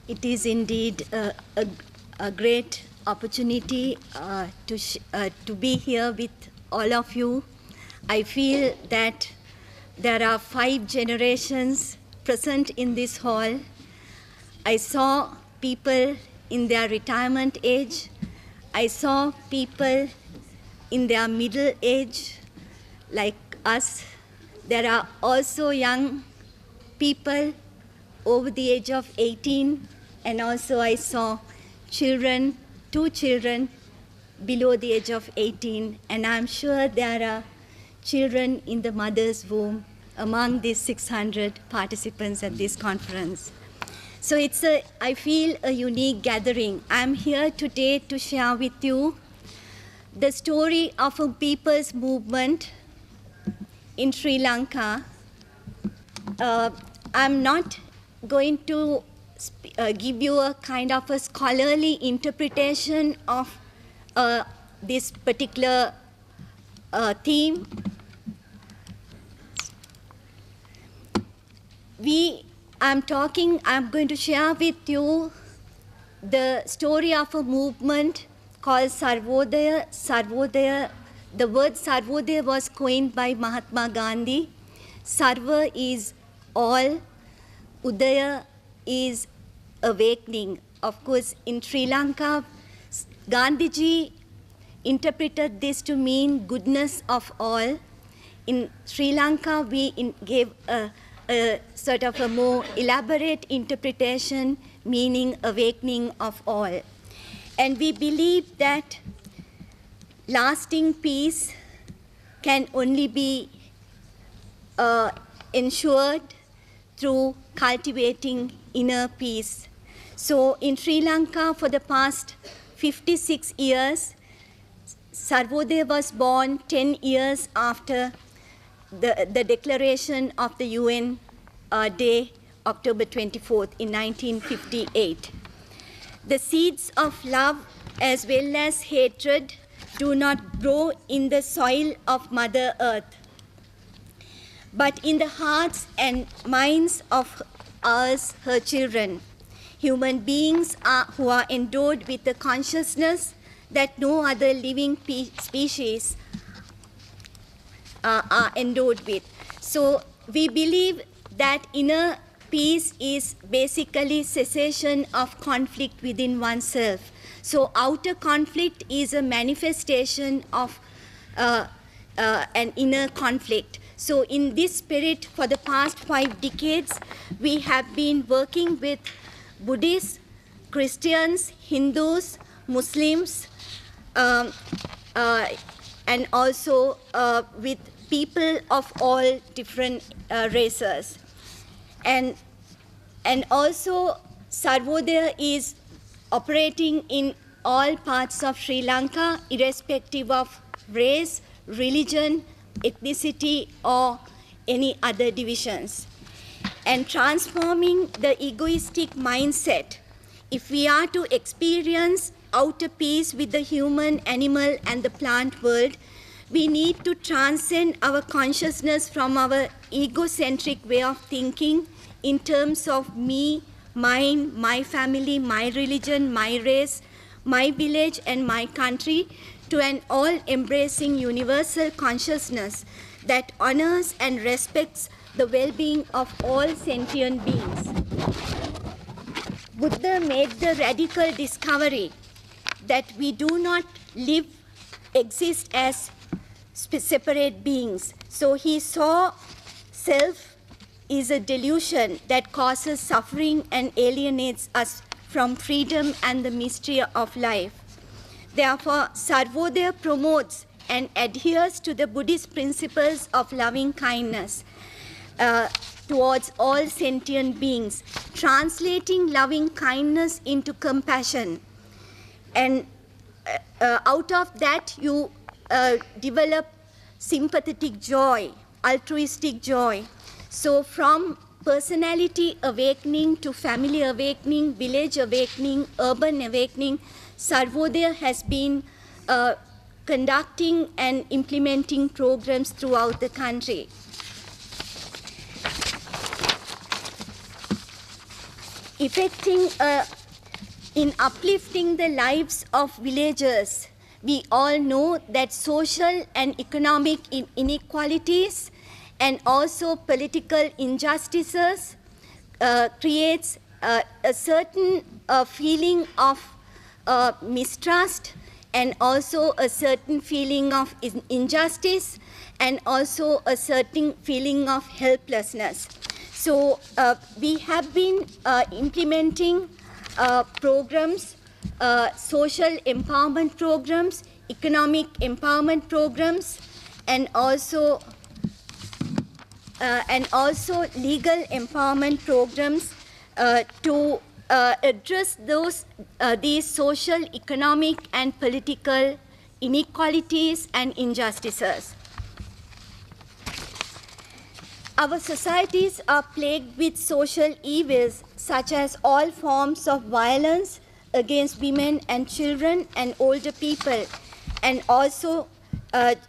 It is indeed a great opportunity to be here with all of you. I feel that there are 5 generations present in this hall. I saw people in their retirement age. I saw people in their middle age, like us. There are also young people over the age of 18, and also I saw children, 2 children below the age of 18, and I'm sure there are children in the mother's womb among these 600 participants at this conference. So I feel a unique gathering. I'm here today to share with you the story of a people's movement in Sri Lanka. I'm not going to give you a kind of a scholarly interpretation of this particular theme. I'm going to share with you the story of a movement called Sarvodaya. Sarvodaya, the word Sarvodaya was coined by Mahatma Gandhi. Sarva is all, Udaya is awakening. Of course, in Sri Lanka, Gandhiji interpreted this to mean goodness of all. In Sri Lanka, we gave a sort of a more elaborate interpretation, meaning awakening of all. And we believe that lasting peace can only be ensured through cultivating inner peace. So in Sri Lanka, for the past 56 years, Sarvodaya was born 10 years after the declaration of the UN Day, October 24th in 1958. The seeds of love as well as hatred do not grow in the soil of Mother Earth, but in the hearts and minds of us, her children. Human beings who are endowed with a consciousness that no other living species are endowed with. So we believe that inner peace is basically cessation of conflict within oneself. So outer conflict is a manifestation of an inner conflict. So in this spirit, for the past 5 decades, we have been working with Buddhists, Christians, Hindus, Muslims, and also with people of all different races. And also Sarvodaya is operating in all parts of Sri Lanka, irrespective of race, religion, ethnicity, or any other divisions. And transforming the egoistic mindset, if we are to experience outer peace with the human, animal, and the plant world, we need to transcend our consciousness from our egocentric way of thinking in terms of me, mine, my family, my religion, my race, my village, and my country, to an all-embracing universal consciousness that honors and respects the well-being of all sentient beings. Buddha made the radical discovery that we do not exist as separate beings. So he saw self is a delusion that causes suffering and alienates us from freedom and the mystery of life. Therefore, Sarvodaya promotes and adheres to the Buddhist principles of loving kindness towards all sentient beings, translating loving kindness into compassion. And out of that, you develop sympathetic joy, altruistic joy. So from personality awakening to family awakening, village awakening, urban awakening, Sarvodaya has been conducting and implementing programs throughout the country. affecting, in uplifting the lives of villagers. We all know that social and economic inequalities and also political injustices creates a certain feeling of mistrust and also a certain feeling of injustice and also a certain feeling of helplessness. So we have been implementing programs, social empowerment programs, economic empowerment programs, and also legal empowerment programs to address these social, economic, and political inequalities and injustices. Our societies are plagued with social evils such as all forms of violence against women and children and older people, and also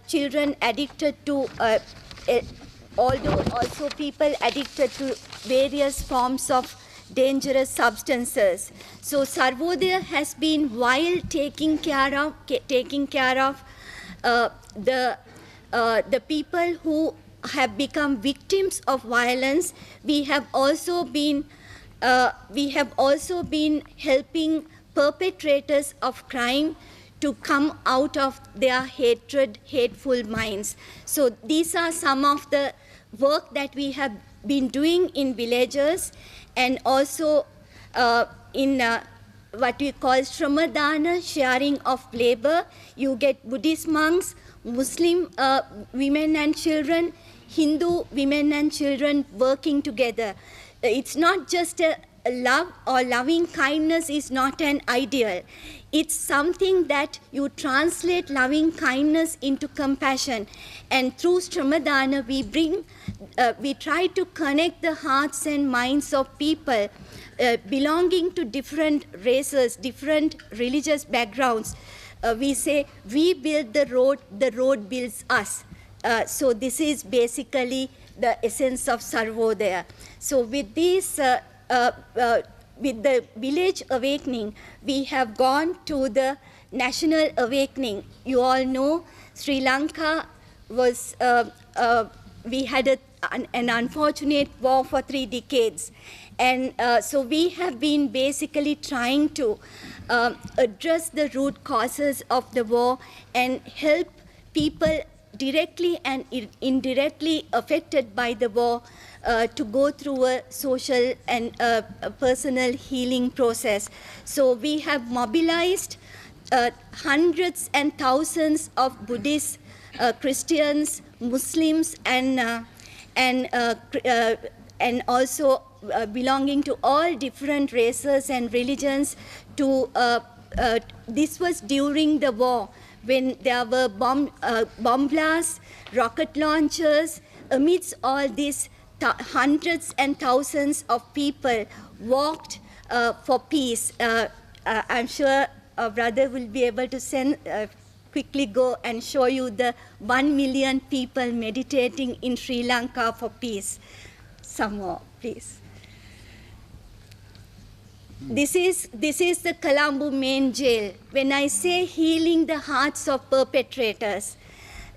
children addicted to, although also people addicted to various forms of dangerous substances. So Sarvodaya has been, while taking care of the people who have become victims of violence, we have also been helping perpetrators of crime to come out of their hateful minds. So these are some of the work that we have been doing in villages, and also in what we call Shramadana, sharing of labor. You get Buddhist monks, Muslim women and children, Hindu women and children working together. It's not just a love, or loving kindness is not an ideal. It's something that you translate loving kindness into compassion. And through Shramadana, we try to connect the hearts and minds of people belonging to different races, different religious backgrounds. We say, we build the road builds us. So this is basically the essence of Sarvodaya. So with this, with the village awakening, we have gone to the national awakening. You all know Sri Lanka was, we had an unfortunate war for 3 decades. And so we have been basically trying to address the root causes of the war and help people directly and indirectly affected by the war to go through a social and personal healing process. So we have mobilized hundreds and thousands of Buddhists, Christians, Muslims, and also belonging to all different races and religions to, this was during the war, when there were bomb blasts, rocket launchers. Amidst all this, hundreds and thousands of people walked for peace. I'm sure our brother will be able to quickly go and show you the 1 million people meditating in Sri Lanka for peace. Some more, please. This is the Colombo main jail. When I say healing the hearts of perpetrators,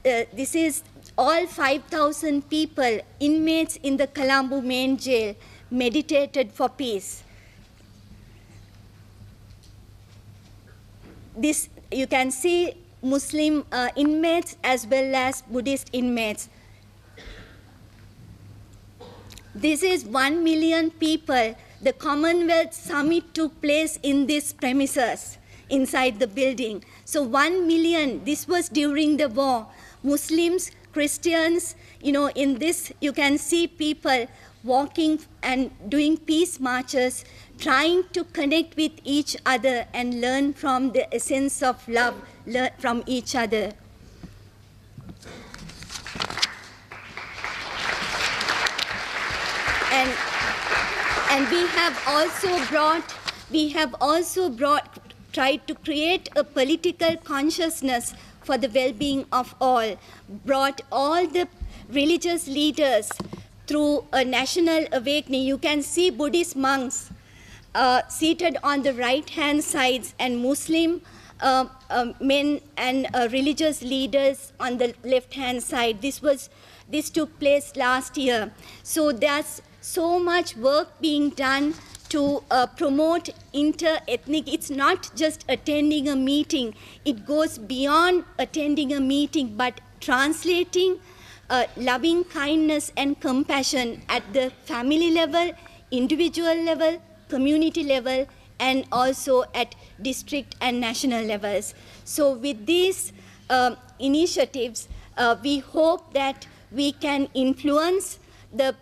this is all 5,000 people, inmates in the Colombo main jail, meditated for peace. This, you can see Muslim inmates as well as Buddhist inmates. This is 1 million people. The Commonwealth Summit took place in these premises, inside the building. So 1 million, this was during the war. Muslims, Christians, you know, in this you can see people walking and doing peace marches, trying to connect with each other and learn from the essence of love from each other. And we have also tried to create a political consciousness for the well-being of all, brought all the religious leaders through a national awakening. You can see Buddhist monks seated on the right-hand sides and Muslim men and religious leaders on the left-hand side. This took place last year. So there's so much work being done to promote inter-ethnic. It's not just attending a meeting. It goes beyond attending a meeting, but translating loving kindness and compassion at the family level, individual level, community level, and also at district and national levels. So with these initiatives, we hope that we can influence the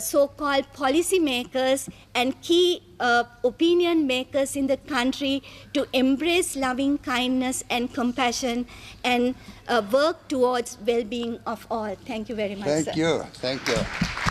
so-called policy makers and key opinion makers in the country to embrace loving kindness and compassion and work towards well-being of all. Thank you very much, Thank sir. you. Thank you.